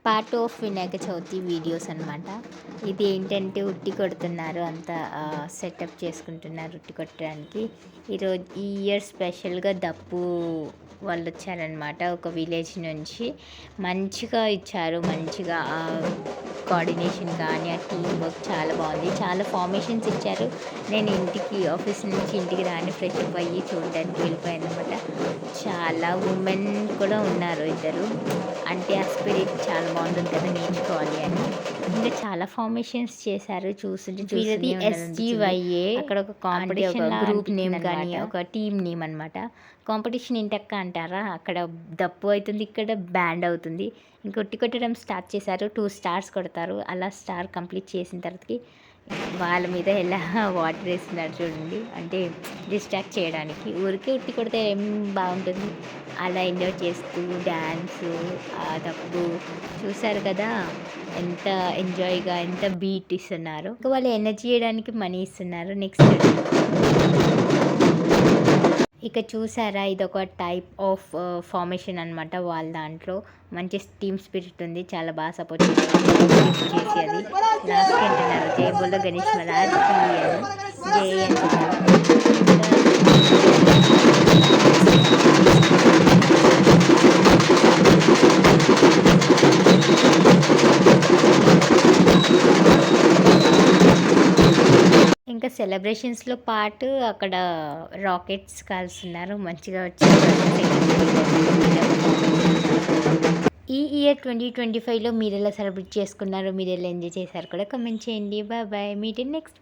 Part of Vinayaka Chavithi videos అనమాట. ఇది ఏంటంటే ఉట్టి కొడుతున్నారు, అంతా సెటప్ చేసుకుంటున్నారు ఉట్టి కొట్టడానికి. ఈ ఇయర్ స్పెషల్గా దప్పు వాళ్ళు వచ్చారనమాట, ఒక విలేజ్ నుంచి. మంచిగా ఇచ్చారు, మంచిగా కోఆర్డినేషన్ కానీ ఆ టీం వర్క్ చాలా బాగుంది. చాలా ఫార్మేషన్స్ ఇచ్చారు. నేను ఆఫీస్ నుంచి ఇంటికి రాని ఫ్రెష్ అప్ అయ్యి చూడడానికి వెళ్ళిపోయాను అనమాట. చాలా ఉమెన్ కూడా ఉన్నారు, ఇద్దరు. అంటే ఆ స్పిరిట్ చాలా బాగుంటుంది కదా, నేర్చుకోవాలి అని. ఇంకా చాలా ఫార్మేషన్స్ చేశారు. చూస్తుంటే ఎస్జీవైఏ అక్కడ ఒక కాంపిటీషన్, గ్రూప్ నేమ్ కానీ ఒక టీమ్ నేమ్ అనమాట. కాంపిటీషన్ ఏంటక్క అంటారా, అక్కడ దప్పు అవుతుంది, ఇక్కడ బ్యాండ్ అవుతుంది. ఇంకా ఉట్టి కొట్టడం స్టార్ట్ చేశారు. 2 స్టార్స్ కొడతారు. అలా స్టార్ కంప్లీట్ చేసిన తర్వాతకి వాళ్ళ మీద ఎలా వాటర్ వేస్తున్నారు చూడండి, అంటే డిస్ట్రాక్ట్ చేయడానికి. ఊరికే ఉట్టి కొడితే ఏం బాగుంటుంది, అలా ఎంజాయ్ చేస్తూ డ్యాన్సు, దప్పు చూసారు కదా ఎంత ఎంజాయ్గా, ఎంత బీట్ ఇస్తున్నారు. ఇంకా వాళ్ళు ఎనర్జీ చేయడానికి మనీ ఇస్తున్నారు. నెక్స్ట్ ఇక చూసారా, ఇది ఒక టైప్ ఆఫ్ ఫార్మేషన్ అనమాట. వాళ్ళ దాంట్లో మంచి టీమ్ స్పిరిట్ ఉంది, చాలా బాగా సపోర్ట్ చేసి అది లాస్ట్ అంటున్నారు జై బోలో గణేష్ మహారాజ్ జై ఇంకా సెలబ్రేషన్స్లో పాటు అక్కడ రాకెట్స్ కాల్స్తున్నారు, మంచిగా వచ్చారు. ఈ ఇయర్ 2025లో మీరు ఎలా సెలబ్రేట్ చేసుకున్నారు, మీరు ఎలా ఎంజాయ్ చేశారు కూడా కమెంట్ చేయండి. Bye bye, meet next.